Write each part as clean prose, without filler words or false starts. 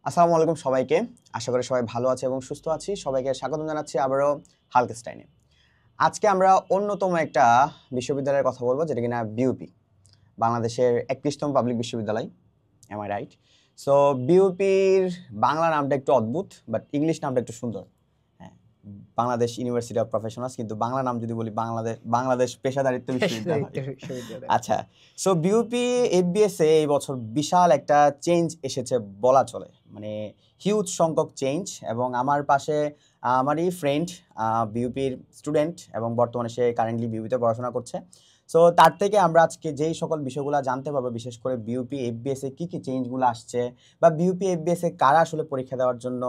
আসসালামু আলাইকুম সবাইকে। আশা করি সবাই ভালো আছে এবং সুস্থ আছি। সবাইকে স্বাগতম জানাচ্ছি আবারও হালকেস্টাইনে। আজকে আমরা অন্যতম একটা বিশ্ববিদ্যালয়ের কথা বলবো, যেটা কিনা বিউপি, বাংলাদেশের 31তম পাবলিক বিশ্ববিদ্যালয়। Am I right? সো বিউপির বাংলা নামটা একটু অদ্ভুত, বাট ইংলিশ নামটা একটু সুন্দর। হ্যাঁ, বাংলাদেশ ইউনিভার্সিটি অফ প্রফেশনালস, কিন্তু বাংলা নাম যদি বলি বাংলাদেশ পেশাদারিত্ব বিশ্ববিদ্যালয়। আচ্ছা, সো বিউপি এফবিএসে এই বছর বিশাল একটা চেঞ্জ এসেছে বলা চলে, মানে হিউজ সংখ্যক চেঞ্জ। এবং আমার পাশে আমারই ফ্রেন্ড, বিউপির স্টুডেন্ট, এবং বর্তমানে সে কারেন্টলি বিউপিতে পড়াশোনা করছে। সো তার থেকে আমরা আজকে যেই সকল বিষয়গুলো জানতে পারবো, বিশেষ করে বিউপি এফবিএসে কী কী চেঞ্জগুলো আসছে, বা বিউপি এফবিএসে কারা আসলে পরীক্ষা দেওয়ার জন্য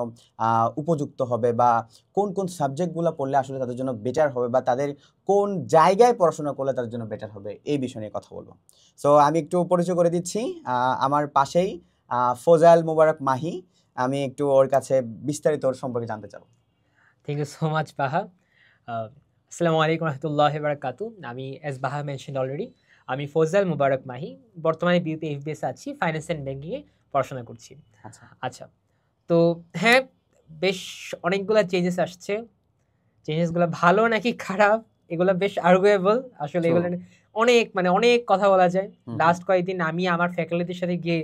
উপযুক্ত হবে, বা কোন কোন সাবজেক্টগুলো পড়লে আসলে তাদের জন্য বেটার হবে, বা তাদের কোন জায়গায় পড়াশোনা করলে তাদের জন্য বেটার হবে, এই বিষয় নিয়ে কথা বলবো। সো আমি একটু পরিচয় করে দিচ্ছি। আমার পাশেই ফজাইল মুবারক মাহি। আমি একটু ওর কাছে বিস্তারিত ওর সম্পর্কে জানতে চাবো। থ্যাংক ইউ সো মাচ বাহা। আসসালামু আলাইকুম রহমতুল্লাহ বারাকাতু। আমি অ্যাজ বাহা মেনশন অলরেডি, আমি ফজাইল মুবারক মাহি, বর্তমানে বিউপি এফবিএস আছি, ফাইন্যান্স অ্যান্ড ব্যাংকিংয়ে পড়াশোনা করছি। আচ্ছা, তো হ্যাঁ, বেশ অনেকগুলো চেঞ্জেস আসছে। চেঞ্জেসগুলো ভালো নাকি খারাপ এগুলো বেশ আর্গুয়েবল। আসলে এগুলো অনেক কথা বলা যায়। লাস্ট কয়েকদিন আমি আমার ফ্যাকাল্টির সাথে গিয়ে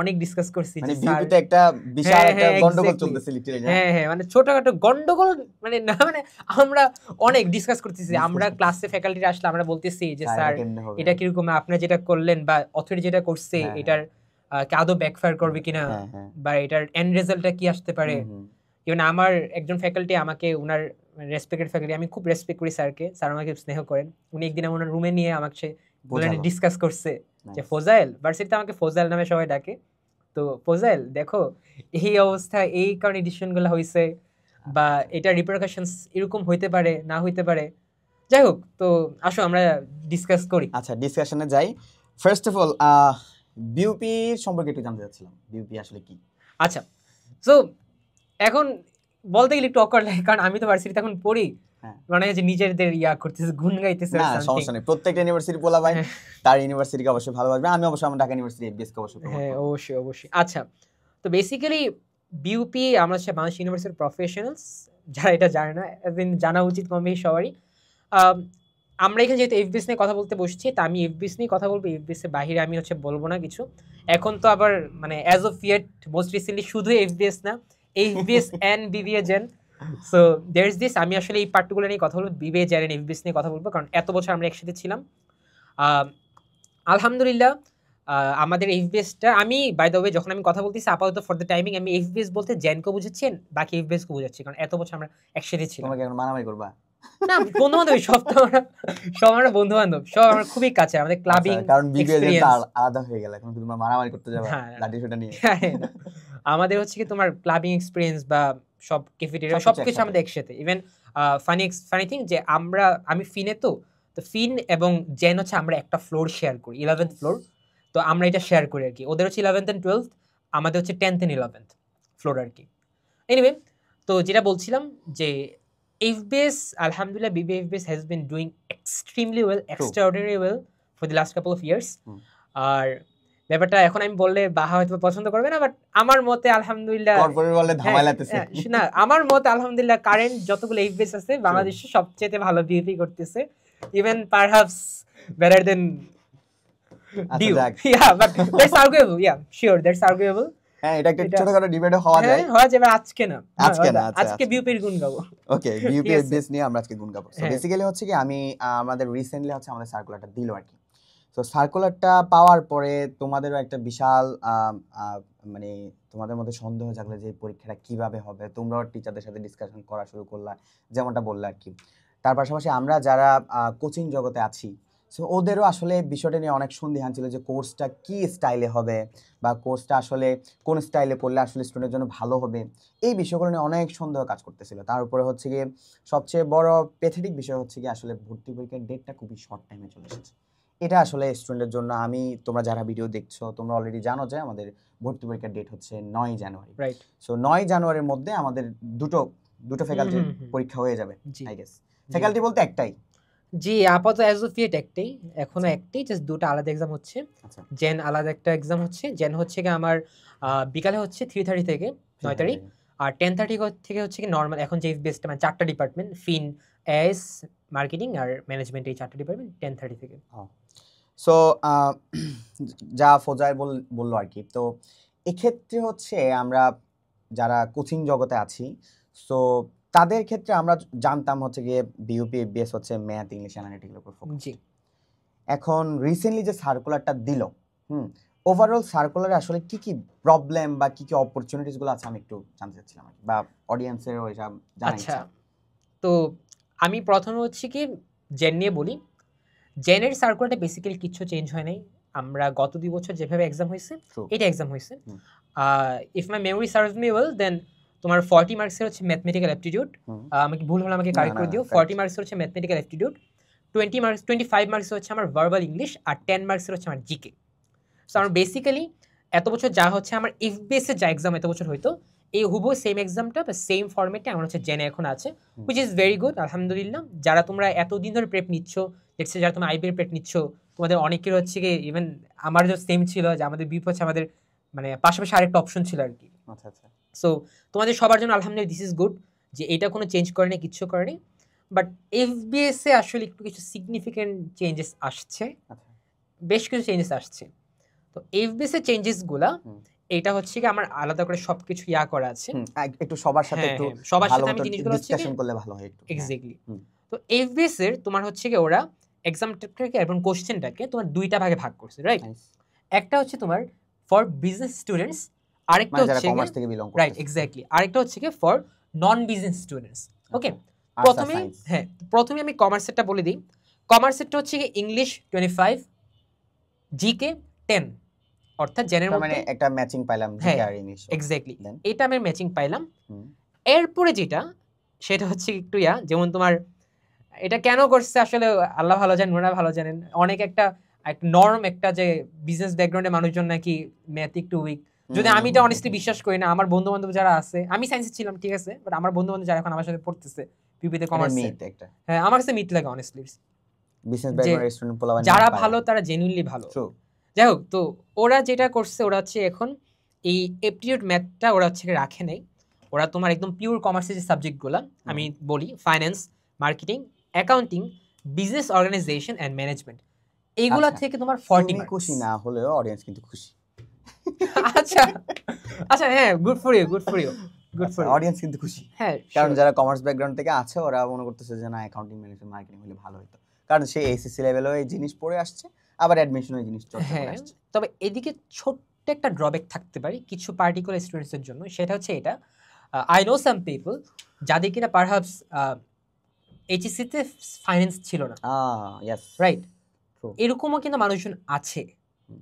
অনেক ডিসকাস করছি, মানে বিউপিতে একটা বিশাল একটা গন্ডগোল চলতেছে লিটারালি। হ্যাঁ, মানে ছোটখাটো গন্ডগোল, মানে না, মানে আমরা অনেক ডিসকাস করতেছি। আমরা ক্লাসে ফ্যাকাল্টিরা আসলে আমরা বলতেছি যে স্যার এটা কিরকম, আপনারা যেটা করলেন বা অথরিটি যেটা করছে এটার আদৌ ব্যাকফায়ার করবে কিনা, বা এটার এন্ড রেজাল্টটা কি আসতে পারে। ইভেন আমার একজন ফ্যাকাল্টি, আমাকে ওনার রেসপেক্টেড ফ্যাকাল্টি, আমি খুব রেসপেক্ট করি স্যারকে, স্যার আমাকে স্নেহ করেন। উনি একদিন ওনার রুমে নিয়ে আমাকে ডিসকাস করছে যে ফজাইল, ভার্সিটিতে আমাকে ফজাইল নামে সবাই ডাকে, তো ফজাইল দেখো এই অবস্থা এই কারণে ডিসিশনগুলো হয়েছে, বা এটা রিপারকাশনস এরকম হইতে পারে, না হইতে পারে। যাই হোক, তো আসো আমরা ডিসকাস করি। আচ্ছা, ডিসকাশনে যাই। ফার্স্ট অফ অল, বিউপি সম্পর্কে একটু জানতে চাচ্ছিলাম, বিউপি আসলে কি? আচ্ছা, সো এখন বলতে গেলে একটু অকওয়ার্ড লাগে, কারণ আমি তো ভার্সিটিতে এখন পড়ি, মানে যে নিজেদের করতেছে, গুণ গাইতেছে। না, সমস্যা নেই, প্রত্যেকটা ইউনিভার্সিটি পোলা ভাই তার ইউনিভার্সিটিকে অবশ্যই ভালোবাসবে। আমি অবশ্যই আমার ঢাকা ইউনিভার্সিটি এফবিএস কে অবশ্যই, হ্যাঁ অবশ্যই। আচ্ছা, তো বেসিক্যালি বিউপি আমরা হচ্ছে বাংলাদেশ ইউনিভার্সিটি প্রফেশনালস, যারা এটা জানে না জানা উচিত কম বেশি সবারই। আমরা এখানে যেহেতু এফবিএস নিয়ে কথা বলতে বসছি, তা আমি এফবিএস নিয়ে কথা বলবো, এফবিএস এর বাইরে আমি বলবো না কিছু। এখন তো আবার মানে as of yet most recently শুধু এফবিএস না, এফবিএস এন্ড বিবিএ জেন। সো দেয়ার ইজ দিস, আমি আসলে এই পার্টগুলো নিয়ে কথা বলবো, বিবিএ জেন এন্ড এফবিএস নিয়ে কথা বলবো, কারণ এত বছর আমরা একসাথে ছিলাম। আলহামদুলিল্লাহ, আমাদের এফবিএসটা, আমি বাই দ্য ওয়ে যখন আমি কথা বলতেছি আপাতত ফর দ্য টাইমিং আমি এফবিএস বলতে জেনকে বুঝাচ্ছেন, বাকি এফবিএস কে বুঝাচ্ছি, কারণ এত বছর আমরা একসাথে ছিলাম। তোমাকে এখন মারামারি করবা না, বন্ধু বান্ধব সব, তো সব আমরা বন্ধু বান্ধব, সব আমার খুবই কাছে, আমাদের ক্লাবিং, কারণ বিবিএ যেটা আলাদা হয়ে গেল, এখন তোমরা মারামারি করতে যাবে লাঠি সোটা নিয়ে। আমাদের হচ্ছে কি তোমার ক্লাবিং এক্সপেরিয়েন্স বা সব ক্যাফেটেরিয়া সবকিছু আমাদের একসাথে। ইভেন ফানি থিং যে আমি ফিনে, তো ফিন এবং জেন হচ্ছে আমরা একটা ফ্লোর শেয়ার করি, 11th ফ্লোর। তো আমরা এটা শেয়ার করি আর কি, ওদের হচ্ছে 11th and 12th, আমাদের হচ্ছে 10th and 11th ফ্লোর আর কি। এনিওয়ে, তো যেটা বলছিলাম যে এফবিএস, আলহামদুলিল্লাহ, BBA FBS has been doing extremely well, extraordinary well for the last couple of years. আর ব্যাপারটা এখন আমি বললে বাহা হয়তো পছন্দ করবে না, বাট আমার মতে আলহামদুলিল্লাহ, না, আমার মতে আলহামদুলিল্লাহ কারেন্ট যতগুলো এফবিএস আছে বাংলাদেশে সবচেয়ে ভালো বিউপি করতেছে, even perhaps better than DU. Yeah, but that's arguable, yeah sure, that's arguable. হ্যাঁ, এটা একটা ছোটখাটো ডিবেটে হওয়া যায়, আজকে না, আজকে বিউপির গুণ গাবো। ওকে, বিউপি এফবিএস নিয়ে আমরা আজকে গুণ গাবো। সো বেসিক্যালি হচ্ছে কি, আমি আমাদের রিসেন্টলি হচ্ছে আমাদের সার্কুলারটা দিল আর কি। তো সার্কুলারটা পাওয়ার পরে তোমাদেরও একটা বিশাল মানে তোমাদের মধ্যে সন্দেহ জাগলো যে পরীক্ষাটা কিভাবে হবে, তোমরাও টিচারদের সাথে ডিসকাশন করা শুরু করলা, যেমনটা বললে আর কি। তার পাশাপাশি আমরা যারা কোচিং জগতে আছি, সো ওদেরও আসলে বিষয়টা নিয়ে অনেক সন্দিহান ছিল যে কোর্সটা কি স্টাইলে হবে, বা কোর্সটা আসলে কোন স্টাইলে পড়লে আসলে স্টুডেন্টের জন্য ভালো হবে, এই বিষয়গুলো নিয়ে অনেক সন্দেহ কাজ করতেছিল। তার উপরে হচ্ছে গিয়ে সবচেয়ে বড় প্যাথেটিক বিষয় হচ্ছে গিয়ে আসলে ভর্তি পরীক্ষার ডেটটা খুবই শর্ট টাইমে চলে এসেছে। এটা আসলে স্টুডেন্টের জন্য, তোমরা যারা ভিডিও দেখছো তোমরা অলরেডি জানো যে আমাদের ভর্তি পরীক্ষার ডেট হচ্ছে 9 জানুয়ারি। রাইট। সো 9 জানুয়ারির মধ্যে আমাদের দুটো ফ্যাকাল্টির পরীক্ষা হয়ে যাবে, আই গেস। ফ্যাকাল্টি বলতে একটাই, জি আপাতত অ্যাসোসিয়েট একটাই, এখনো আচ্ছা। একটাই, জাস্ট দুটো আলাদা এক্সাম হচ্ছে। আচ্ছা জেন আলাদা একটা এক্সাম হচ্ছে, জেন হচ্ছে কি আমার বিকালে হচ্ছে 3:30 থেকে 9:30, থেকে আর 10:30 থেকে হচ্ছে কি নর্মাল এখন যে বেসড মানে চারটা ডিপার্টমেন্ট, ফিন, এস, মার্কেটিং আর ম্যানেজমেন্ট, এই চারটা ডিপার্টমেন্ট 10:30 থেকে। সো যা ফোজাই বললো আর কি, তো এক্ষেত্রে হচ্ছে আমরা যারা কোচিং জগতে আছি, সো তাদের ক্ষেত্রে আমরা জানতাম হচ্ছে গিয়ে বিইউপি এফবিএস হচ্ছে ম্যাথ ইংলিশ অ্যানালিটিক্যাল উপর ফোকাস। জি এখন রিসেন্টলি যে সার্কুলারটা দিল, ওভারঅল সার্কুলারে আসলে কি কি প্রবলেম বা কি কি অপরচুনিটিস গুলো আছে আমি একটু জানতে চাচ্ছিলাম আর কি, বা অডিয়েন্সেরও এটা জানার আচ্ছা, ইচ্ছা। তো আমি প্রথমে হচ্ছে কি জেন নিয়ে বলি। জেনের সার্কুলারটা বেসিক্যালি কিছু চেঞ্জ হয় নাই। আমরা গত 2 বছর যেভাবে এক্সাম হয়েছে True. এটা এক্সাম হয়েছে। Hmm. If my memory serves me well then তোমার 40 মার্কসের হচ্ছে ম্যাথমেটিক্যাল অ্যাপটিটিউড, আমাকে ভুল হলে আমাকে না, কারেক্ট না, করে দিও। correct. 40 মার্কসের হচ্ছে ম্যাথমেটিক্যাল অ্যাপটিটিউড, 25 মার্কস হচ্ছে আমার ভার্বাল ইংলিশ, আর 10 মার্কসের হচ্ছে আমার জিকে। সো আমার বেসিক্যালি এত বছর যা হচ্ছে আমার এফবিএস এর যা এক্সাম এত বছর হইতো, এই হুবহু সেম এক্সামটা বা সেম ফরম্যাটে আমার হচ্ছে জেনে এখন আছে, হুইচ ইজ ভেরি গুড আলহামদুলিল্লাহ। যারা তোমরা এতদিন ধরে প্রেপ নিচ্ছ, দেখছে যারা তোমরা আইবির প্রেপ নিচ্ছ, তোমাদের অনেকের হচ্ছে কি ইভেন আমার যে সেম ছিল, যে আমাদের বিপ হচ্ছে আমাদের মানে পাশাপাশি আরেকটা অপশন ছিল আর কি। আচ্ছা আচ্ছা। সো তোমাদের সবার জন্য আলহামদুলিল্লাহ দিস ইজ গুড যে এটা কোনো চেঞ্জ করেনি, কিচ্ছু করেনি। বাট এফবিএস এ আসলে একটু কিছু সিগনিফিকেন্ট চেঞ্জেস আসছে, আচ্ছা। বেশ কিছু চেঞ্জেস আসছে। তো এফবিএস এর চেঞ্জেসগুলা এটা হচ্ছে কি আমার আলাদা করে সবকিছু ইয়া করা আছে। একটু সবার সাথে একটু সবার ভালো সাথে আমি মতো জিনিসগুলো হচ্ছে ডিসকাশন করলে ভালো হয় একটু। এক্স্যাক্টলি। তো এফবিএস এর তোমার হচ্ছে কি ওরা এক্সামটাকে এবং কোশ্চেনটাকে তোমার দুইটা ভাগে ভাগ করছে, রাইট? একটা হচ্ছে তোমার ফর বিজনেস স্টুডেন্টস, আরেকটা মানে যারা হচ্ছে কমার্স থেকে বিলং করছে, রাইট এক্স্যাক্টলি, আরেকটা হচ্ছে কি ফর নন বিজনেস স্টুডেন্টস। ওকে, প্রথমে আমি কমার্সেরটা বলে দিই। কমার্সেরটা হচ্ছে কি ইংলিশ 25, জিকে 10, অর্থাৎ জেনের মধ্যে মানে একটা ম্যাচিং পাইলাম জিকে আর ইংলিশ। এক্স্যাক্টলি, এটা আমি ম্যাচিং পাইলাম। এরপরে যেটা সেটা হচ্ছে একটু যেমন তোমার এটা কেন করছে আসলে আল্লাহ ভালো জানেন, ওনারা ভালো জানেন। অনেক একটা নরম একটা যে বিজনেস ব্যাকগ্রাউন্ডে মানুষজন নাকি ম্যাথ একটু উইক, যদি আমি এটা অনেস্টলি বিশ্বাস করি না। আমার বন্ধু বান্ধব যারা আছে, আমি সায়েন্সে ছিলাম ঠিক আছে, বাট আমার বন্ধু বান্ধব যারা এখন আমার সাথে পড়তেছে পিপিতে কমার্সে, হ্যাঁ আমার কাছে মিথ লাগে অনেস্টলি। বিজনেস ব্যাকগ্রাউন্ডের স্টুডেন্ট পোলাপান যারা ভালো তারা জেনুইনলি ভালো। যাই হোক, তো ওরা যেটা করছে ওরা হচ্ছে এখন এই এপ্টিটিউড ম্যাথটা ওরা হচ্ছে রাখে নাই। ওরা তোমার একদম পিওর কমার্সের যে সাবজেক্টগুলো আমি বলি, finance, marketing, accounting, business organization and management, এইগুলা থেকে তোমার 40 মার্কস। খুশি না হলেও অডিয়েন্স কিন্তু খুশি। আচ্ছা আচ্ছা, হ্যাঁ, good for you, good for you, good for audience কিন্তু খুশি। হ্যাঁ, কারণ যারা কমার্স ব্যাকগ্রাউন্ড থেকে আছে ওরা মনে করতেছে যে না অ্যাকাউন্টিং ম্যানেজমেন্ট মার্কেটিং হলে ভালো হতো, কারণ সে এসএসসি লেভেলেও এই জিনিস পড়ে আসছে, আবার অ্যাডমিশনের জিনিস চর্চা করে আসছে। তবে এদিকে ছোট্ট একটা ড্রব্যাক থাকতে পারে কিছু পার্টিকুলার স্টুডেন্টসের জন্য, সেটা হচ্ছে এটা আই নো সাম পিপল যাদের কিনা পারহাপস এইচএসসি তে ফাইন্যান্স ছিল না, ইয়েস রাইট, এরকমও কিন্তু মানুষজন আছে।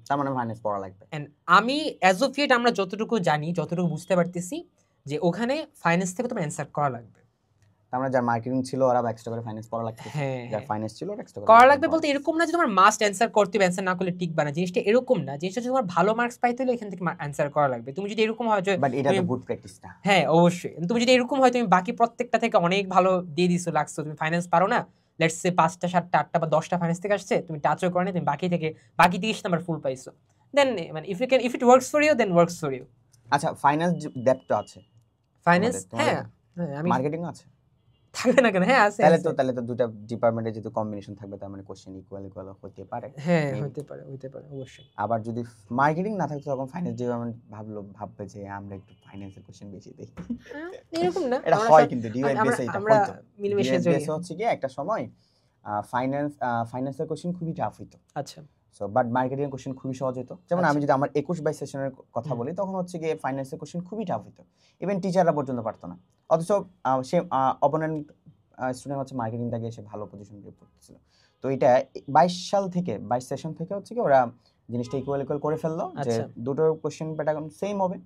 তার মানে ফাইন্যান্স পড়া লাগবে। এন্ড আমি অ্যাজ অফ ইয়েট আমরা যতটুকু জানি, যতটুকু বুঝতে পারতেছি যে ওখানে ফাইন্যান্স থেকে তোমার অ্যানসার করা লাগবে। তার মানে যার মার্কেটিং ছিল ওরা এক্সট্রা করে ফাইন্যান্স পড়া লাগবে, যার ফাইন্যান্স ছিল ওরা এক্সট্রা করা লাগবে। বলতে এরকম না যে তোমার মাস্ট অ্যানসার করতে হবে, অ্যানসার না করলে টিকবে না, জিনিসটা এরকম না। জিনিসটা হচ্ছে তোমার ভালো মার্কস পাইতে হলে এখান থেকে অ্যানসার করা লাগবে। তুমি যদি এরকম হয় যে বাট এটা তো গুড প্র্যাকটিস না। হ্যাঁ অবশ্যই, তুমি যদি এরকম হয় তুমি বাকি প্রত্যেকটা থেকে অনেক ভালো দিয়ে দিছো, লাগছো তুমি ফাইন্যান্স পারো না, লেটস সে 5টা 7টা 8টা বা 10টা ফাইন্যান্স থেকে আসছে, তুমি টাচও করো না, তুমি বাকি 30 নাম্বার ফুল পাইছো, দেন মানে if it works for you then works for you. আচ্ছা, ফাইন্যান্স ডেপথ আছে, ফাইন্যান্স হ্যাঁ আমি মার্কেটিং আছে, থাকবে না কেন? হ্যাঁ আছে। তাহলে তো দুটো ডিপার্টমেন্টে যেহেতু কম্বিনেশন থাকবে, তার মানে কোশ্চেন ইকুয়াল হতে পারে। হ্যাঁ হতে পারে অবশ্যই। আবার যদি মার্কেটিং না থাকতো তখন ফাইন্যান্স ডিপার্টমেন্ট ভাববে যে আমরা একটু ফাইন্যান্সের কোশ্চেন বেশি দেই, এরকম না, এটা হয় কিন্তু ডিউএল বেসে এটা আমরা হয়তো মিনিমেশন বেসে হচ্ছে কি একটা সময় ফাইন্যান্সের কোশ্চেন খুবই টাফ হইতো। আচ্ছা, সো বাট মার্কেটিং কোশ্চেন খুবই সহজ হতো। যেমন আমি যদি আমার 21/22 সেশনের কথা বলি, তখন হচ্ছে কি ফাইন্যান্সের কোশ্চেন খুবই টাফ হইতো, ইভেন টিচাররা পর্যন্ত পারতো না। অথচ সে অপোনেন্ট স্টুডেন্ট হচ্ছে মার্কেটিং থেকে এসে ভালো পজিশন পেয়ে পড়তেছিল। তো এটা 22 সেশন থেকে হচ্ছে কি ওরা জিনিসটা ইকুয়াল করে ফেললো, যে দুটোর কোশ্চেন প্যাটার্ন সেম হবে,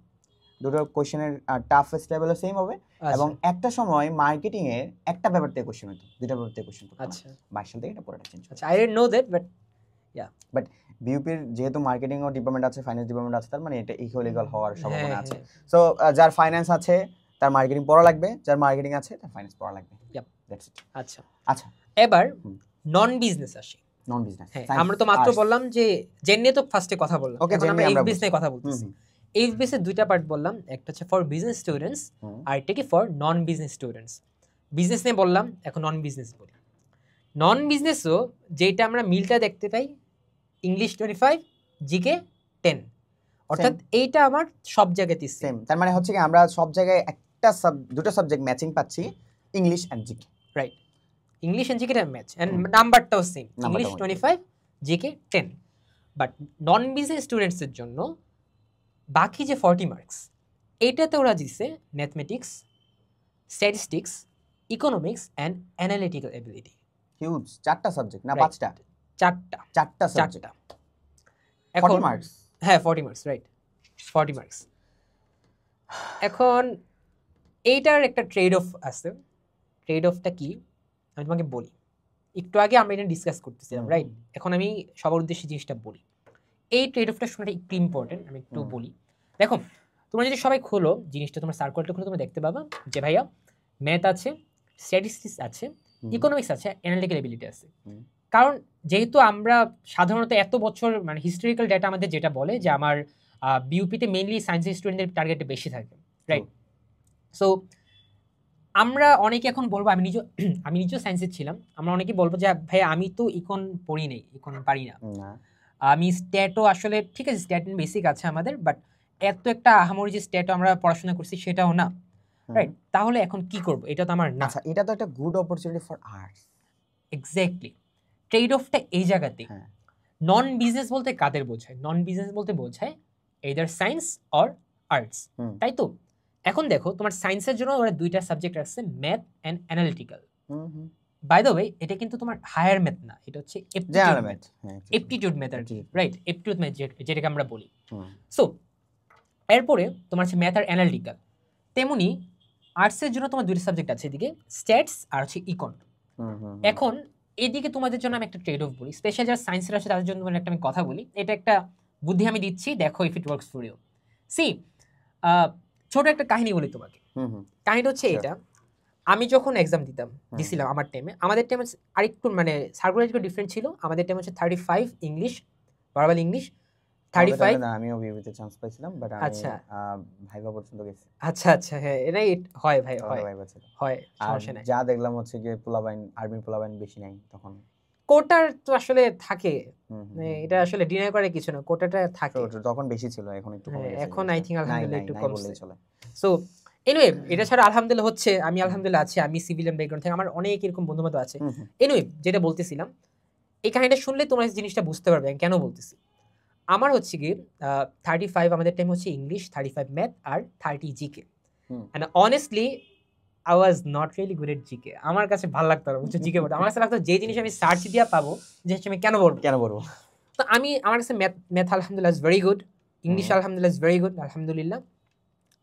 দুটো কোশ্চেনের টাফেস্ট লেভেলও সেম হবে, এবং একটা সময় মার্কেটিং এর একটা ব্যাপার থেকে কোশ্চেন হতো, দুটো ব্যাপার থেকে কোশ্চেন হতো। আচ্ছা, 22 সাল থেকে এটা পুরোটা চেঞ্জ হয়েছে। আচ্ছা, I didn't know that, but বিউপির যেহেতু মার্কেটিং ও ডিপার্টমেন্ট আছে, ফাইন্যান্স ডিপার্টমেন্ট আছে, তার মানে এটা ইকুয়াল হওয়ার সম্ভাবনা আছে। সো যার ফাইন্যান্স আছে তার মার্কেটিং পড়া লাগবে, যার মার্কেটিং আছে তার ফাইন্যান্স পড়া লাগবে। That's it. আচ্ছা আচ্ছা, এবার নন বিজনেস আসি। নন বিজনেস, হ্যাঁ, আমরা তো মাত্র বললাম যে জেন নিয়ে তো ফার্স্টে কথা বললাম, এখন আমরা এফবিএস নিয়ে কথা বলতেছি। এফবিএস এর দুইটা পার্ট বললাম, একটা হচ্ছে ফর বিজনেস স্টুডেন্টস আর একটা কি for non business students. Business নিয়ে বললাম, এখন নন বিজনেস বলি। নন বিজনেসও যেটা আমরা মিলটা দেখতে পাই, ইংলিশ 25 জিকে 10, অর্থাৎ এইটা আমার সব জায়গাতেই সেম। তার মানে হচ্ছে কি আমরা সব জায়গায় একটা দুটো সাবজেক্ট ম্যাচিং পাচ্ছি, English and GK. Right, English and GK match, and নাম্বারটাও same, English 25 GK 10। But non business students এর জন্য বাকি যে 40 মার্কস, এইটাতে ওরা দিছে mathematics, statistics, economics and analytical ability. Huge, চারটা সাবজেক্ট না পাঁচটা? চারটা সাবজেক্ট, এখন 40 মার্কস। হ্যাঁ 40 মার্কস, রাইট, 40 মার্কস। এখন এইটার একটা ট্রেড অফ আছে। ট্রেড অফটা কি আমি তোমাকে বলি। একটু আগে আমরা এটা ডিসকাস করতেছিলাম, রাইট? এখন আমি সবার উদ্দেশ্যে জিনিসটা বলি। এই ট্রেড অফটা শোনাটা একটু ইম্পর্টেন্ট, আমি একটু বলি। দেখো, তোমরা যদি সবাই খোলো জিনিসটা, তোমার সার্কুলারটা খুলে তোমরা দেখতে পাবা যে ভাইয়া ম্যাথ আছে, স্ট্যাটিস্টিক্স আছে, ইকোনমিক্স আছে, অ্যানালিটিক্যাল এবিলিটি আছে। কারণ যেহেতু আমরা সাধারণত এত বছর মানে হিস্টোরিক্যাল ডেটা আমাদের যেটা বলে যে আমার বিউপিতে মেইনলি সায়েন্সের স্টুডেন্টদের টার্গেটটা বেশি থাকে, রাইট? সো আমরা অনেকে এখন বলবো, আমি নিজেও সায়েন্সের ছিলাম, আমরা অনেকে বলবো যে ভাই আমি তো ইকন পড়ি নেই, ইকন পারি না, আমি স্ট্যাটও আসলে ঠিক আছে, স্ট্যাট বেসিক আছে আমাদের, বাট এত একটা আহামরি যে স্ট্যাটও আমরা পড়াশোনা করছি সেটাও না, রাইট? তাহলে এখন কি করব? এটা তো আমার না। আচ্ছা, এটা তো একটা good opportunity for arts. Exactly, trade অফটা এই জায়গাতে। নন বিজনেস বলতে কাদের বোঝায়? নন বিজনেস বলতে বোঝায় এদার সায়েন্স অর আর্টস, তাই তো? এখন দেখো, তোমার সায়েন্সের জন্য ওরা দুইটা সাবজেক্ট আছে, math and analytical. By the way, এটা কিন্তু তোমার হায়ার ম্যাথ না, এটা হচ্ছে aptitude math, right? Aptitude math যেটাকে আমরা বলি। সো এরপরে তোমার হচ্ছে ম্যাথ আর অ্যানালিটিক্যাল। তেমনি আর্টসের জন্য তোমার দুইটা সাবজেক্ট আছে, এদিকে স্ট্যাটস আর হচ্ছে ইকন। এখন এদিকে তোমাদের জন্য আমি একটা ট্রেড অফ বলি, স্পেশাল যারা সায়েন্সের আছে তাদের জন্য একটা আমি কথা বলি। এটা একটা বুদ্ধি আমি দিচ্ছি, দেখো if it works for you. See, ছোট একটা কাহিনী বলি তোমাকে। কাহিনীটা হচ্ছে এটা, আমি যখন এক্সাম দিছিলাম আমার টাইমে, আমাদের টাইমে আরেকটু মানে সার্কুলার একটু ডিফারেন্ট ছিল। আমাদের টাইমে হচ্ছে 35 ইংলিশ, ভার্বাল ইংলিশ 35। আমিও বিবিতে চান্স পাইছিলাম, বাট আমি ভাইবা পর্যন্ত গেছি। আচ্ছা আচ্ছা, হ্যাঁ এটাই হয় ভাই, হয় সমস্যা নাই। যা দেখলাম হচ্ছে যে পোলাবাইন, আর্মি পোলাবাইন বেশি নাই তখন। কোটার তো আসলে থাকে, এটা আসলে ডিনাই করে কিছু না, কোটাটা থাকে। তখন বেশি ছিল, এখন একটু কমে গেছে। এখন আই থিং আলহামদুলিল্লাহ একটু কমছে। সো এনিওয়ে, এটা ছাড়া আলহামদুলিল্লাহ হচ্ছে, আমি আলহামদুলিল্লাহ আছি, আমি সিভিলিয়ান ব্যাকগ্রাউন্ড থেকে, আমার অনেক এরকম বন্ধুবান্ধব আছে। এনিওয়ে, যেটা বলতেছিলাম, এই কাহিনীটা শুনলে তোমরা জিনিসটা বুঝতে পারবে কেন বলতেছি। আমার হচ্ছে কি 35 আমাদের টাইম হচ্ছে ইংলিশ, 35 ম্যাথ আর 30 GK. And honestly I was not really good at GK. আমার কাছে ভালো লাগতো না বুঝছো জিকে পড়তে। আমার কাছে লাগতো যে জিনিস আমি সার্চ দিয়ে পাবো, যে আমি কেন পড়বো। তো আমার কাছে ম্যাথ আলহামদুলিল্লাহ ইজ ভেরি গুড, ইংলিশ আলহামদুলিল্লাহ ইজ ভেরি গুড, আলহামদুলিল্লাহ।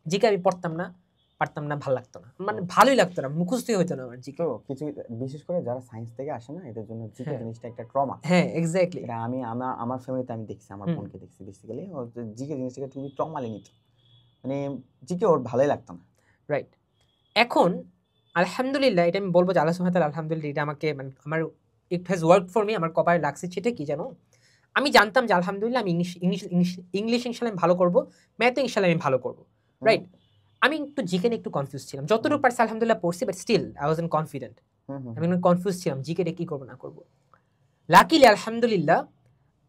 জিকে আমি পারতাম না, ভালো লাগতো না, মানে ভালোই লাগতো না, মুখস্থই হতো না আমার জিকে। তো কিছু বিশেষ করে যারা সায়েন্স থেকে আসে না, এদের জন্য জিকে জিনিসটা একটা ট্রমা। হ্যাঁ এক্স্যাক্টলি, এটা আমি আমার ফ্যামিলিতে আমি দেখছি, আমার বোনকে দেখছি, বেসিক্যালি জিকে জিনিসটাকে তুমি ট্রমা নিত, মানে জিকে ওর ভালোই লাগতো না, রাইট? এখন আলহামদুলিল্লাহ, এটা আমি বলবো যে আল্লাহ সুবহানাহু ওয়া তাআলা আলহামদুলিল্লাহ, এটা আমাকে মানে আমার it has worked for me, আমার কপালে লাগছে। সেটা কি জানো? আমি জানতাম যে আলহামদুলিল্লাহ আমি ইংলিশ ইনশাআল্লাহ আমি ভালো করব, ম্যাথও ইনশাআল্লাহ আমি ভালো করব, রাইট? আমি একটু জিকে নিয়ে একটু কনফিউজ ছিলাম, যতটুকু পারছি আলহামদুলিল্লাহ পড়ছি, but still I wasn't confident. আমি কনফিউজ ছিলাম জিকে রে কি করব না করব। লাকিলি আলহামদুলিল্লাহ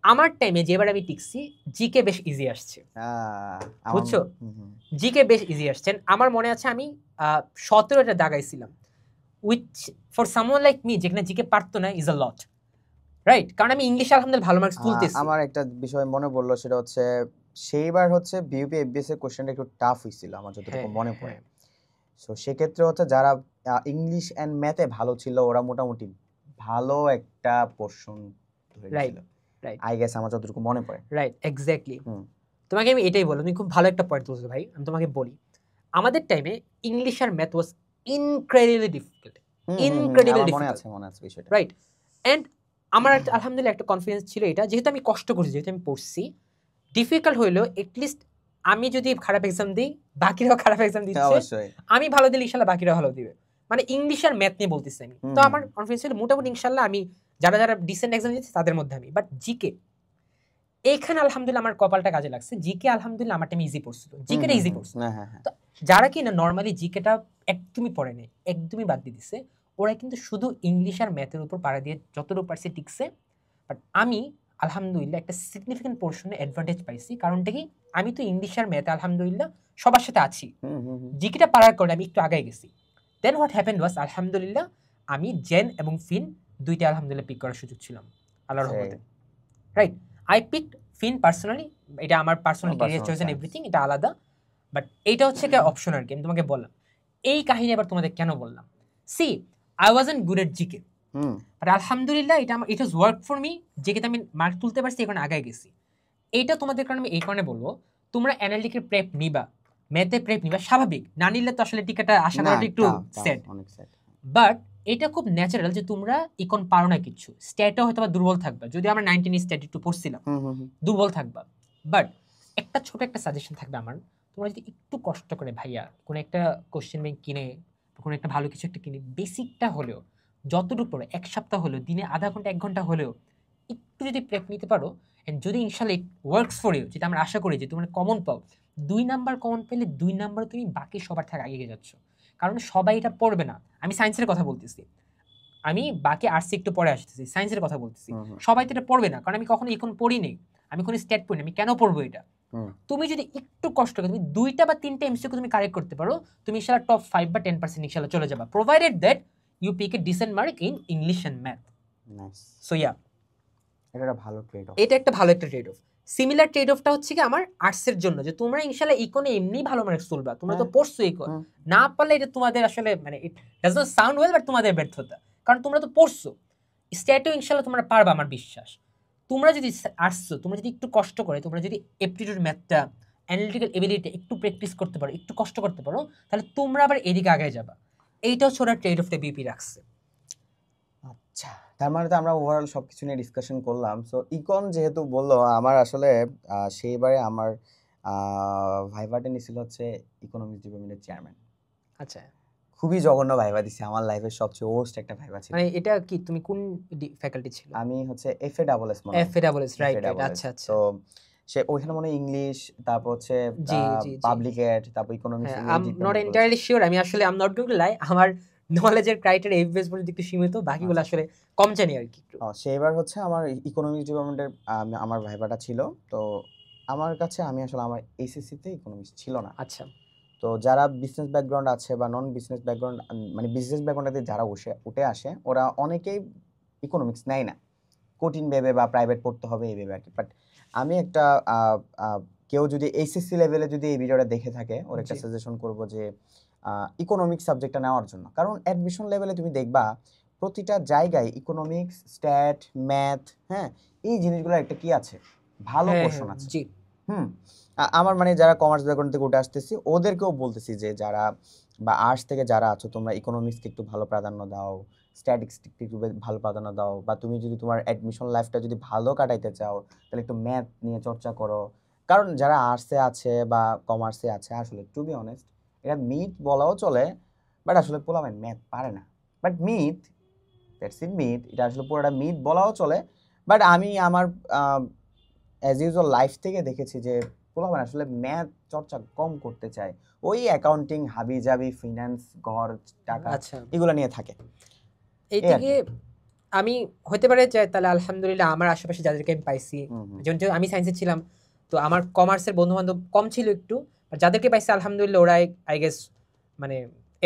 আমার টাইমে যেবার আমি টিকছি, জিকে বেশ ইজি আসছে, বুঝছো? জিকে বেশ ইজি আসছে। আমার মনে আছে আমি 17টা দাগাইছিলাম, which for someone like me যেখানে জিকে পারতো না ইজ আ লট, রাইট? কারণ আমি ইংলিশ আলহামদুলিল্লাহ ভালো মার্কস তুলতেছি। আমার একটা বিষয় মনে পড়লো, সেটা হচ্ছে সেইবার হচ্ছে বিউপি এফবিএস এর কোশ্চেনটা একটু টাফ হয়েছিল আমার যতটুকু মনে পড়ে। সো সেক্ষেত্রে হচ্ছে যারা ইংলিশ এন্ড ম্যাথে ভালো ছিল, ওরা মোটামুটি ভালো একটা পোরশন ধরেছিল, রাইট? আই গেস আমার যতটুকু মনে পড়ে, রাইট, এক্স্যাক্টলি। তোমাকে আমি এটাই বললাম, তুমি খুব ভালো একটা পয়েন্ট তুলছো ভাই। আমি তোমাকে বলি, আমাদের টাইমে ইংলিশ আর ম্যাথ ওয়াজ ইনক্রেডিবলি ডিফিকাল্ট, মনে আছে বিষয়টা, রাইট? এন্ড আমার আলহামদুলিল্লাহ একটা কনফিডেন্স ছিল এটা, যেহেতু আমি কষ্ট করছি, যেহেতু আমি পড়ছি, ডিফিকাল্ট হইলেও এটলিস্ট আমি যদি খারাপ এক্সাম দিই, বাকিরাও খারাপ এক্সাম দিচ্ছে, আমি ভালো দিলে ইনশাআল্লাহ বাকিরা ভালো দিবে। মানে ইংলিশ আর ম্যাথ নিয়ে বলতেছি আমি, তো আমার কনফিডেন্স ছিল মোটামুটি ইনশাআল্লাহ আমি যারা যারা ডিসেন্ট এক্সাম দিচ্ছে তাদের মধ্যে আমি। বাট জিকে এইখানে আলহামদুলিল্লাহ আমার কপালটা কাজে লাগছে। জিকে আলহামদুলিল্লাহ আমার টাইম ইজি পড়ছিল, জিকেটা ইজি পড়ছিল। তো যারা কি না নর্মালি জিকেটা একদমই পড়ে নাই, একদমই বাদ দিয়ে দিচ্ছে, ওরা কিন্তু শুধু ইংলিশ আর ম্যাথের উপর পাড়া দিয়ে যতটুকু পারছে টিকছে। বাট আমি আলহামদুলিল্লাহ একটা সিগনিফিকেন্ট পোর্শনে অ্যাডভান্টেজ পাইছি। কারণটা কি, আমি তো ইংলিশ আর ম্যাথে আলহামদুলিল্লাহ সবার সাথে আছি, জিকেটা পারার কারণে আমি একটু আগে গেছি। দেন হোয়াট হ্যাপেন্ড ওয়াজ আলহামদুলিল্লাহ আমি জেন এবং ফিন দুইটা আলহামদুলিল্লাহ পিক করার সুযোগ ছিলাম আল্লাহর রহমতে। Right, I picked fin personally, এটা আমার personal career choice and everything, এটা আলাদা। বাট এইটা হচ্ছে একটা অপশন আর কি। আমি তোমাকে বললাম এই কাহিনী, আবার তোমাদের কেন বললাম, see I wasn't good at GK, but আলহামদুলিল্লাহ এটা it was work for me. জিকেতে আমি মার্ক তুলতে পারছি, এখন আগে গেছি। এইটা তোমাদের কারণে আমি এই কারণে বলবো, তোমরা অ্যানালিটিকের প্রেপ নিবা, ম্যাথে প্রেপ নিবা, স্বাভাবিক না নিলে তো আসলে টিকাটা আশা করাটা একটু সেট। বাট এটা খুব ন্যাচারাল যে তোমরা ইকন পারো না কিছু, স্ট্যাটও হয়তো বা দুর্বল থাকবা, যদি আমরা 19 স্ট্যাট একটু পড়ছিলাম, দুর্বল থাকবা। বাট একটা ছোট একটা সাজেশন থাকবে আমার, তোমরা যদি একটু কষ্ট করে ভাইয়া কোনো একটা কোশ্চেন ব্যাংক কিনে, কোনো একটা ভালো কিছু একটা কিনে, বেসিকটা হলেও যতটুকু পড়ো, এক সপ্তাহ হলেও, দিনে আধা ঘন্টা 1 ঘন্টা হলেও একটু যদি প্রেপ নিতে পারো, এন্ড যদি ইনশাল্লাহ ওয়ার্কস ফর ইউ, যেটা আমরা আশা করি যে তোমরা কমন পাও, 2 নাম্বার কমন পেলে 2 নাম্বার তুমি বাকি সবার থেকে এগিয়ে যাচ্ছ। কারণ সবাই এটা পড়বে না। আমি সায়েন্সের কথা বলতেছি, আমি বাকি আর্টস একটু পরে আসতেছি, সায়েন্সের কথা বলতেছি, সবাই তো এটা পড়বে না। কারণ আমি কখনো এখন পড়ি নেই, আমি কোনো স্ট্যাট পড়ি না, আমি কেন পড়বো এটা? তুমি যদি একটু কষ্ট করে তুমি 2টা বা 3টা এমসিকিউ তুমি কারেক্ট করতে পারো, তুমি ইনশাআল্লাহ টপ 5 বা 10% ইনশাআল্লাহ চলে যাবে, provided that you pick a decent mark in English and math. Nice, so yeah, এটা ভালো ট্রেড অফ, এটা একটা ভালো একটা ট্রেড অফ। সিমিলার ট্রেড অফটা হচ্ছে কি আমার আর্টসের জন্য, যে তোমরা ইনশাআল্লাহ ইকোনে এমনি ভালো মার্কস তুলবা, তোমরা তো পড়ছো ইকোন, না পারলে এটা তোমাদের আসলে মানে it does not sound well, but তোমাদের ব্যর্থতা, কারণ তোমরা তো পড়ছো। স্ট্যাটও ইনশাআল্লাহ তোমরা পারবা, আমার বিশ্বাস। তোমরা যদি আসছো, তোমরা যদি একটু কষ্ট করে, তোমরা যদি এপ্টিটিউড ম্যাথটা, অ্যানালিটিক্যাল এবিলিটি একটু প্র্যাকটিস করতে পারো, একটু কষ্ট করতে পারো, তাহলে তোমরা আবার এদিকে আগে যাবা। এইটাও ছোট ট্রেড অফটা বিপি রাখছে। আচ্ছা, তার মানে তো আমরা ওভারঅল সবকিছু নিয়ে ডিসকাশন করলাম। সো ইকন যেহেতু বললো, আমার আসলে সেইবারে আমার ভাইভাটা নিছিল হচ্ছে ইকোনমিক্স ডিপার্টমেন্টের চেয়ারম্যান। আচ্ছা, খুবই জঘন্য ভাইভা দিছে, আমার লাইফের সবচেয়ে ওর্স্ট একটা ভাইভা ছিল। মানে এটা কি তুমি কোন ফ্যাকাল্টি ছিল? আমি হচ্ছে এফএডব্লিউএস মনে হয়, এফএডব্লিউএস, রাইট রাইট, আচ্ছা আচ্ছা। তো সে ওইখানে মনে ইংলিশ, তারপর হচ্ছে জি জি পাবলিক এড, তারপর economics, I am not entirely sure, আমি আসলে I am not going to lie, আমার নলেজের ক্রাইটেরিয়া এফবিএস পর্যন্ত একটু সীমিত, বাকিগুলো আসলে কম জানি আর কি। সেবার হচ্ছে আমার ইকোনমিক্স ডিপার্টমেন্টের আমার ভাইভাটা ছিল। তো আমার কাছে, আমি আসলে আমার এইচএসসি তে ইকোনমিক্স ছিল না। আচ্ছা, তো যারা বিজনেস ব্যাকগ্রাউন্ড আছে বা নন বিজনেস ব্যাকগ্রাউন্ড, মানে বিজনেস ব্যাকগ্রাউন্ডে যারা উঠে আসে, ওরা অনেকেই ইকোনমিক্স নেয় না, কঠিন ভেবে বা প্রাইভেট পড়তে হবে এই ভেবে আর কি। বাট আমি একটা কেউ যদি এইচএসসি লেভেলে যদি এই ভিডিওটা দেখে থাকে, ওর একটা সাজেশন করব যে ইকোনমিক্স সাবজেক্টটা নেওয়ার জন্য। কারণ অ্যাডমিশন লেভেলে তুমি দেখবা প্রতিটা জায়গায় ইকোনমিক্স, স্ট্যাট, ম্যাথ, হ্যাঁ, এই জিনিসগুলোর একটা কি আছে, ভালো কোশ্চেন আছে। আমার মানে যারা কমার্স ব্যাকগ্রাউন্ড থেকে উঠে আসতেছি, ওদেরকেও বলতেছি যে যারা বা আর্টস থেকে যারা আছো, তোমরা ইকোনমিক্সকে একটু ভালো প্রাধান্য দাও, স্ট্যাটিস্টিক্সকে একটু ভালো প্রাধান্য দাও, বা তুমি যদি তোমার অ্যাডমিশন লাইফটা যদি ভালো কাটাইতে চাও, তাহলে একটু ম্যাথ নিয়ে চর্চা করো। কারণ যারা আর্টসে আছে বা কমার্সে আছে, আসলে টু বি অনেস্ট, এটা মিথ বলাও চলে, বাট আসলে পোলামেন ম্যাথ পারে না। But myth, that's it, myth, এটা আসলে পুরোটা মিথ বলাও চলে। বাট আমি আমার অ্যাজ ইউজুয়াল লাইফ থেকে দেখেছি যে পোলামেন আসলে ম্যাথ চর্চা কম করতে চায়, ওই অ্যাকাউন্টিং, হাবি জাবি, ফিনান্স, ঘর, টাকা, এগুলো নিয়ে থাকে। এই থেকে আমি হতে পারে যে তাহলে আলহামদুলিল্লাহ আমার আশেপাশে যাদেরকে আমি পাইছি, যেমন আমি সায়েন্সে ছিলাম, তো আমার কমার্সের বন্ধু বান্ধব কম ছিল একটু, আর যাদেরকে পাইছি আলহামদুলিল্লাহ ওরা আই গেস মানে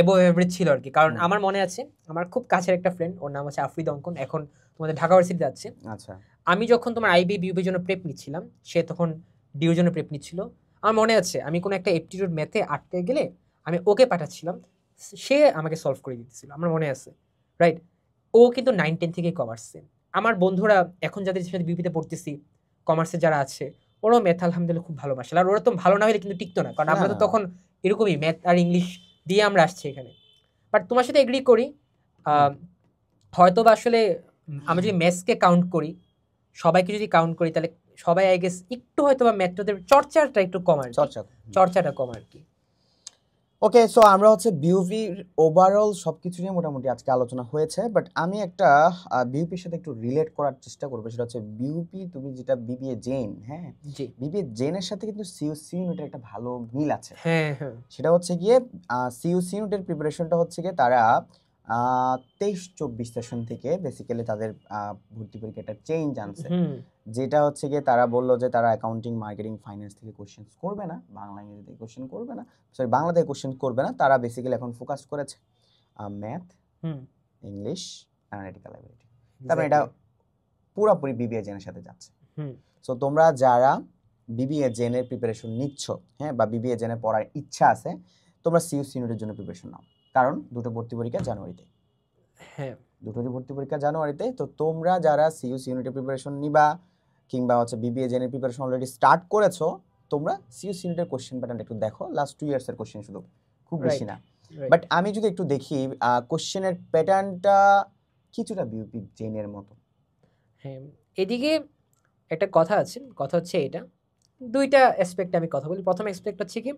এবো এভারেজ ছিল আর কি। কারণ আমার মনে আছে, আমার খুব কাছের একটা ফ্রেন্ড, ওর নাম হচ্ছে আফরিদ অঙ্কন, এখন তোমাদের ঢাকা ইউনিভার্সিটিতে আছে। আচ্ছা, আমি যখন তোমার আইবি বিউবির জন্য প্রেপ নিচ্ছিলাম, সে তখন ডিউর জন্য প্রেপ নিচ্ছিল। আমার মনে আছে আমি কোনো একটা এপ্টিটিউড ম্যাথে আটকে গেলে আমি ওকে পাঠাচ্ছিলাম, সে আমাকে সলভ করে দিতেছিল, আমার মনে আছে, রাইট। ও কিন্তু 9-10 থেকে কমার্সে। আমার বন্ধুরা এখন যাদের সাথে বিউপিতে পড়তেছি, কমার্সে যারা আছে, ওরাও ম্যাথ আলহামদুলিল্লাহ খুব ভালো, মাশাআল্লাহ। আর ওরা তো ভালো না হলে কিন্তু টিকতো না, কারণ আমরা তো তখন এরকমই ম্যাথ আর ইংলিশ দিয়ে আমরা আসছি এখানে। বাট তোমার সাথে এগ্রি করি, হয়তো বা আসলে আমরা যদি ম্যাথসকে কাউন্ট করি, সবাইকে যদি কাউন্ট করি, তাহলে সবাই আই গেস একটু হয়তো বা ম্যাথটাদের চর্চাটা একটু কম আর চর্চাটা কম আর কি। ওকে, সো আমরা হচ্ছে বিউপির ওভারঅল সবকিছু নিয়ে মোটামুটি আজকে আলোচনা হয়েছে, বাট আমি একটা বিউপির সাথে একটু রিলেট করার চেষ্টা করবো। সেটা হচ্ছে বিউপি, তুমি যেটা বিবিএ জেন, হ্যাঁ, জি বিবিএ জেনের সাথে কিন্তু সিইউসি ইউনিটের একটা ভালো মিল আছে। হ্যাঁ হ্যাঁ সেটা হচ্ছে গিয়ে সিইউসি ইউনিটের প্রিপারেশনটা হচ্ছে গিয়ে তারা 23-24 সেশন থেকে বেসিক্যালি তাদের ভর্তি পরীক্ষাটা চেঞ্জ আনছে, হুম যেটা হচ্ছে গিয়ে তারা বললো যে তারা অ্যাকাউন্টিং, মার্কেটিং, ফাইন্যান্স থেকে কোশ্চেন করবে না, বাংলা ইংরেজি থেকে কোশ্চেন করবে না, সরি বাংলা থেকে কোশ্চেন করবে না। তারা বেসিক্যালি এখন ফোকাস করেছে ম্যাথ, হুম ইংলিশ, অ্যানালিটিক্যাল অ্যাবিলিটি। তারপরে এটা পুরোপুরি বিবিএ জেনের সাথে যাচ্ছে। হুম সো তোমরা যারা বিবিএ জেনের প্রিপারেশন নিচ্ছ, হ্যাঁ, বা বিবিএ জেনে পড়ার ইচ্ছা আছে, তোমরা সিইউসি ইউনিটের জন্য প্রিপারেশন নাও, কারণ দুটো ভর্তি পরীক্ষা জানুয়ারিতে, হ্যাঁ দুটোরই ভর্তি পরীক্ষা জানুয়ারিতে। তো তোমরা যারা সিইউসি ইউনিটের প্রিপারেশন নিবা কিংবা হচ্ছে বিবিএ জেনের প্রিপারেশন অলরেডি স্টার্ট করেছো, তোমরা সিইউসি ইউনিটের কোশ্চেন প্যাটার্নটা একটু দেখো, লাস্ট 2 ইয়ার্সের কোশ্চেন শুধু, খুব বেশি না। বাট আমি যদি একটু দেখি কোশ্চেনের প্যাটার্নটা কিছুটা বিউপি জেনের মতো। হ্যাঁ, এদিকে একটা কথা আছে, কথা হচ্ছে এটা দুইটা অ্যাসপেক্টে আমি কথা বলি। প্রথম অ্যাসপেক্ট হচ্ছে কি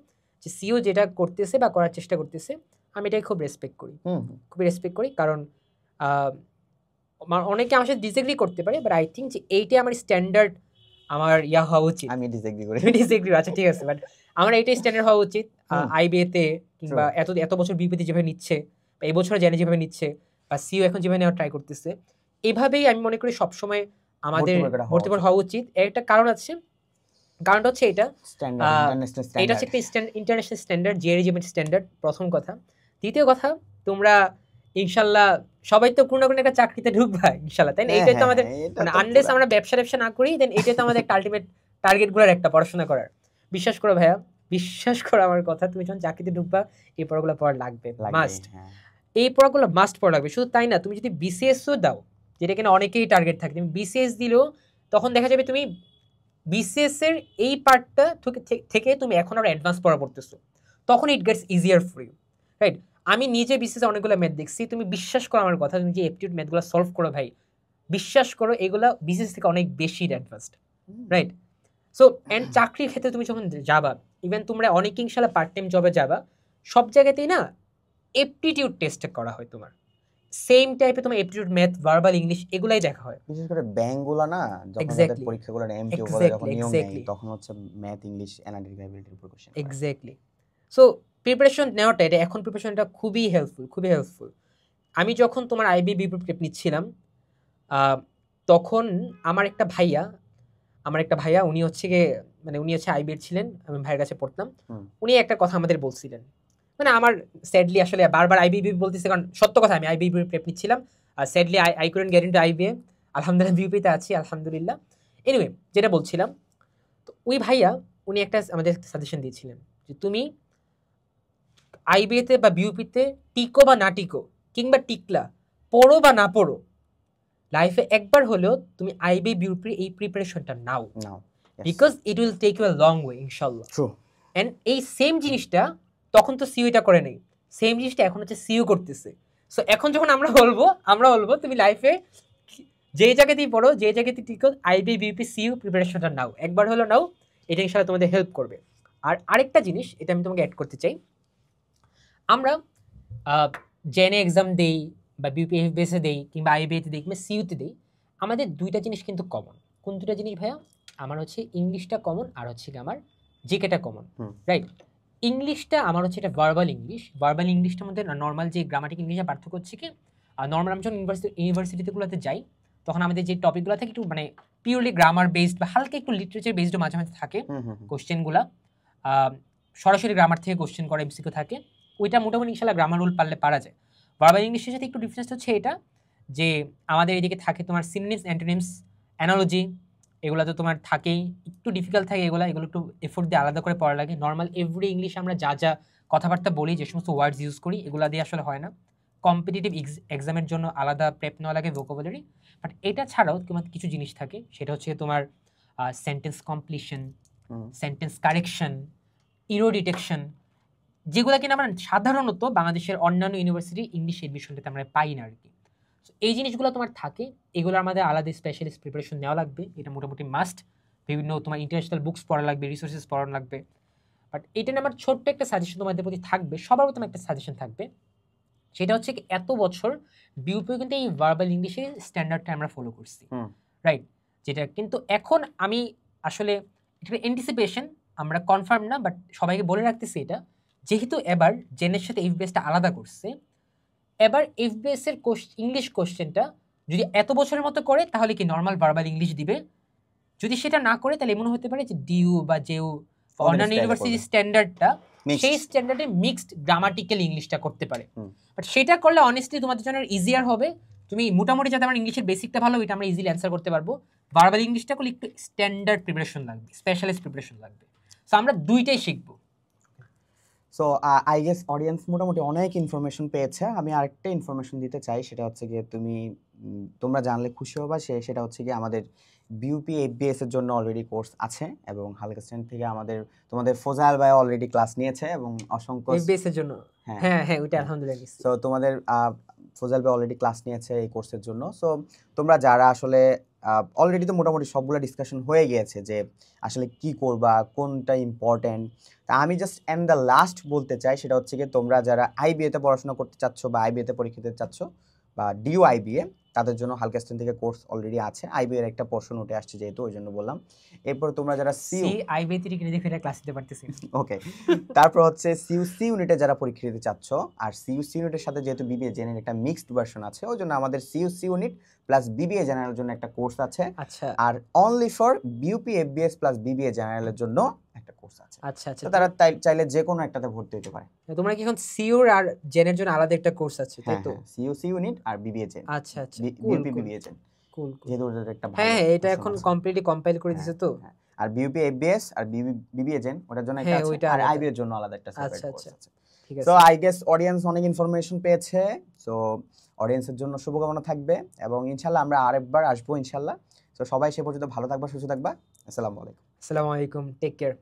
যে সিও যেটা করতেছে বা করার চেষ্টা করতেছে, আমি এটাই খুব রেসপেক্ট করি, খুবই রেসপেক্ট করি। কারণ অনেকে আমার সাথে ডিসএগ্রি করতে পারে, বাট আই থিঙ্ক যে এইটাই আমার স্ট্যান্ডার্ড, আমার ইয়া হওয়া উচিত। আমি ডিসএগ্রি করি। ডিসএগ্রি, আচ্ছা ঠিক আছে, বাট আমার এইটাই স্ট্যান্ডার্ড হওয়া উচিত আইবিএতে, কিংবা এত বছর বিপিতে যেভাবে নিচ্ছে, বা এই বছর জেনে যেভাবে নিচ্ছে, বা সিও এখন যেভাবে নেওয়ার ট্রাই করতেছে, এভাবেই আমি মনে করি সবসময় আমাদের ভর্তি হওয়া উচিত। এর একটা কারণ আছে, কারণটা হচ্ছে এটা এটা হচ্ছে একটা ইন্টারন্যাশনাল স্ট্যান্ডার্ড, জিআরই স্ট্যান্ডার্ড, প্রথম কথা। দ্বিতীয় কথা, তোমরা ইনশাল্লাহ সবাই তো কোনো না কোনো একটা চাকরিতে ঢুকবা ইনশাল্লাহ, তাই না? এইটাই তো আমাদের, মানে আনলেস আমরা ব্যবসা না করি, দেন এটাই তো আমাদের একটা আলটিমেট টার্গেট গুলার একটা, পড়াশোনা করার। বিশ্বাস করো ভাইয়া, বিশ্বাস করো আমার কথা, তুমি যখন চাকরিতে ঢুকবা এই পড়াগুলো পড়া লাগবে, মাস্ট। এই পড়াগুলো মাস্ট পড়া লাগবে। শুধু তাই না, তুমি যদি বিসিএসও দাও, যেটা কিনা অনেকেই টার্গেট থাকে, তুমি বিসিএস দিলেও তখন দেখা যাবে তুমি বিসিএস এর এই পার্টটা থেকে তুমি এখন আরো অ্যাডভান্স পড়া পড়তেছো, তখন it gets easier for you, right? আমি নিজে বিসিএস অনেকগুলো ম্যাথ দেখছি, তুমি বিশ্বাস করো আমার কথা, তুমি যে অ্যাপটিটিউড ম্যাথগুলো সলভ করো ভাই, বিশ্বাস করো এগুলা বিসিএস থেকে অনেক বেশি অ্যাডভান্সড, রাইট? সো এন্ড চাকরির ক্ষেত্রে তুমি যখন যাবা, ইভেন তোমরা অনেক ইনশাল্লাহ পার্ট টাইম জবে যাবা, সব জায়গাতেই না অ্যাপটিটিউড টেস্ট করা হয় তোমার, সেম টাইপে তোমার অ্যাপটিটিউড ম্যাথ, ভার্বাল ইংলিশ এগুলাই দেখা হয়। বিশেষ করে ব্যাংকগুলো না, যখন তাদের পরীক্ষাগুলো এমকিউ বলে, যখন নিয়ম নেই, তখন হচ্ছে ম্যাথ, ইংলিশ, অ্যানালিটিক্যাল অ্যাবিলিটির উপর কোশ্চেন। এক্স্যাক্টলি। সো প্রিপারেশন নেওয়াটা, এটা এখন প্রিপারেশনটা খুবই হেল্পফুল, খুবই হেল্পফুল। আমি যখন তোমার আইবিবি প্রেপ নিচ্ছিলাম, তখন আমার একটা ভাইয়া উনি হচ্ছে গিয়ে, মানে উনি হচ্ছে আইবিএর ছিলেন, আমি ভাইয়ের কাছে পড়তাম, উনি একটা কথা আমাদের বলছিলেন, মানে আমার স্যাডলি আসলে বারবার আইবিবি বলতেছে, কারণ সত্য কথা আমি আইবিবি প্রেপ নিচ্ছিলাম, আর sadly I couldn't get into IBA, আলহামদুলিল্লাহ বিউপিতে আছি আলহামদুলিল্লাহ। এনিওয়ে, যেটা বলছিলাম, তো ওই ভাইয়া উনি একটা আমাদের সাজেশন দিয়েছিলেন যে তুমি আইবিএতে বা বিউপিতে টিকো বা না টিকো, কিংবা টিকলা, পড়ো বা না পড়ো, লাইফে একবার হলেও তুমি আইবি বিউপির এই প্রিপারেশনটা now, because it will take you a long way ইনশাআল্লাহ। এন্ড এই সেম জিনিসটা তখন তো সিইউটা করে নেই, সেম জিনিসটা এখন হচ্ছে সিইউ করতেছে। সো এখন যখন আমরা বলবো তুমি লাইফে যে জায়গাতেই পড়ো, যে জায়গাতেই টিকো, আইবি বিউপি সিইউ প্রিপারেশনটা নাও, একবার হলো নাও, এটা ইনশাআল্লাহ তোমাদের হেল্প করবে। আর আরেকটা জিনিস, এটা আমি তোমাকে অ্যাড করতে চাই, আমরা জেনে এক্সাম দেই বা বিউপিএফবিএসে দেই কিংবা আইবিএতে দেই কিংবা সিইউতে দেই, আমাদের দুইটা জিনিস কিন্তু কমন। কোন দুইটা জিনিস ভাইয়া? আমার হচ্ছে ইংলিশটা কমন, আর হচ্ছে আমার জিকেটা কমন, রাইট? ইংলিশটা আমার হচ্ছে এটা ভার্বাল ইংলিশটার মধ্যে নর্মাল যে গ্রামাটিক ইংলিশের পার্থক্য হচ্ছে কি, নর্মাল আমি যখন ইউনিভার্সিটিগুলোতে যাই, তখন আমাদের যে টপিকগুলো থাকে একটু মানে পিওরলি গ্রামার বেসড বা হালকা একটু লিটারেচার বেসডও মাঝে মাঝে থাকে কোশ্চেনগুলা, সরাসরি গ্রামার থেকে কোশ্চেন করে এমসিকিউ থাকে, ওইটা মোটামুটি ইনশাআল্লাহ গ্রামার রুল পারলে পারা যায়। ভার্বাল ইংলিশের সাথে একটু ডিফারেন্স হচ্ছে এটা, যে আমাদের এদিকে থাকে তোমার সিনোনিমস, অ্যান্টোনিমস, অ্যানালজি, এগুলো তো তোমার থাকেই, একটু ডিফিকাল্ট থাকে এগুলো একটু এফোর্ট দিয়ে আলাদা করে পড়া লাগে। নর্মাল এভরি ইংলিশ আমরা যা কথাবার্তা বলি, যে সমস্ত ওয়ার্ডস ইউজ করি, এগুলো দিয়ে আসলে হয় না। কম্পিটিটিভ এক্সামের জন্য আলাদা প্রেপ নেওয়া লাগে, ভোকাবুলারি। বাট এটা ছাড়াও তোমার কিছু জিনিস থাকে, সেটা হচ্ছে তোমার sentence completion, sentence correction, error detection, যেগুলো কিনা আমরা সাধারণত বাংলাদেশের অন্যান্য ইউনিভার্সিটি ইংলিশ এডমিশনটাতে আমরা পাই না আর কি। এই জিনিসগুলো তোমার থাকে, এগুলো আমাদের আলাদা স্পেশালিস্ট প্রিপারেশন নেওয়া লাগবে, এটা মোটামুটি মাস্ট। বিভিন্ন তোমার ইন্টারন্যাশনাল বুকস পড়া লাগবে, রিসোর্সেস পড়ানো লাগবে। বাট এটা নিয়ে আমার ছোট্ট একটা সাজেশন তোমাদের প্রতি থাকবে, সবার প্রথম একটা সাজেশন থাকবে, সেটা হচ্ছে কি এত বছর বিউপি কিন্তু এই ভার্বাল ইংলিশের স্ট্যান্ডার্ডটা আমরা ফলো করছি, রাইট? যেটা কিন্তু এখন আমি আসলে এটা অ্যান্টিসিপেশন, আমরা কনফার্ম না, বাট সবাইকে বলে রাখতেছি এটা, যেহেতু এবার জেনের সাথে এফবিএসটা আলাদা করছে, এবার এফবিএস এর ইংলিশ কোশ্চেনটা যদি এত বছরের মতো করে তাহলে কি নর্মাল ভার্বাল ইংলিশ দিবে, যদি সেটা না করে তাহলে এমন হতে পারে যে ডিইউ বা জেইউ অন্যান্য ইউনিভার্সিটি স্ট্যান্ডার্ডটা সেই স্ট্যান্ডার্ডে মিক্সড গ্রামাটিক্যাল ইংলিশটা করতে পারে। বাট সেটা করলে অনেস্টলি তোমাদের জন্য ইজিয়ার হবে, তুমি মোটামুটি যাতে আমার ইংলিশের বেসিকটা ভালো এটা আমরা ইজিলি অ্যান্সার করতে পারবো। ভার্বাল ইংলিশটা করলে একটু স্ট্যান্ডার্ড প্রিপারেশন লাগবে, স্পেশালিস্ট প্রিপারেশন লাগবে। সো আমরা দুইটাই শিখবো। সো আই গেস অডিয়েন্স মোটামুটি অনেক ইনফরমেশন পেয়েছে। আমি আরেকটা ইনফরমেশন দিতে চাই, সেটা হচ্ছে গিয়ে তোমরা জানলে খুশি হবা, সেটা হচ্ছে গিয়ে আমাদের বিউপি এফবিএস এর জন্য অলরেডি কোর্স আছে এবং হালকেস্টাইন থেকে তোমাদের ফজাল ভাই অলরেডি ক্লাস নিয়েছে এবং অসংখ্য এফবিএস এর জন্য। হ্যাঁ ওইটা আলহামদুলিল্লাহ। সো তোমাদের ফজাল ভাই অলরেডি ক্লাস নিয়েছে এই কোর্সের জন্য। সো তোমরা যারা আসলে অলরেডি তো মোটামুটি সবগুলো ডিসকাশন হয়ে গিয়েছে যে আসলে কি করবা, কোনটা ইম্পর্টেন্ট। তা আমি জাস্ট এন্ড দ্য লাস্ট বলতে চাই, সেটা হচ্ছে কি তোমরা যারা আইবিএতে পড়াশোনা করতে চাচ্ছ বা আইবিএতে পরীক্ষা দিতে চাচ্ছ বা ডিইউ আইবিএ, তাদের জন্য হালকেস্টাইন থেকে কোর্স অলরেডি আছে। আইবিএ এর একটা পোরশন উঠে আসছে যেহেতু, ওই জন্য বললাম। এরপর তোমরা যারা আইবিএ থেকে কিনে দেখে এটা ক্লাস দিতে পারতেছি, ওকে। তারপর হচ্ছে সিইউসি ইউনিটে যারা পরীক্ষা দিতে চাচ্ছ, আর সিইউসি ইউনিটের সাথে যেহেতু বিবিএ জেনারেল একটা মিক্সড ভার্সন আছে, ওই জন্য আমাদের সিইউসি ইউনিট প্লাস বিবিএ জেনারেলের জন্য একটা কোর্স আছে। আচ্ছা। আর only for BUP FBS plus BBA জেনারেলের জন্য একটা কোর্স আছে। আচ্ছা আচ্ছা। তারা চাইলে যে কোনো একটাতে ভর্তি হতে পারে। তোমরা কি এখন সিইউর আর জেনের জন্য আলাদা একটা কোর্স আছে, তাই তো? সিইউসি ইউনিট আর বিবিএ জেন। আচ্ছা আচ্ছা, বিউপি বিবিএ জেন। কুল। যেহেতু ওদের একটা হ্যাঁ এটা এখন কমপ্লিটলি কম্পাইল করে দিয়েছে তো। আর বিউপি এফবিএস আর বিবিএ জেন ওটার জন্য একটা আছে, আর আইবি এর জন্য আলাদা একটা সেপারেট কোর্স আছে। ঠিক আছে। সো আই গেস অডিয়েন্স অনেক ইনফরমেশন পেয়েছে। সো অডিয়েন্সের জন্য শুভকামনা থাকবে এবং ইনশাআল্লাহ আমরা আরেকবার আসবো ইনশাআল্লাহ। সো সবাই সে পর্যন্ত ভালো থাকবা, সুস্থ থাকবা। আসসালামু আলাইকুম। আসসালামু আলাইকুম, টেক কেয়ার।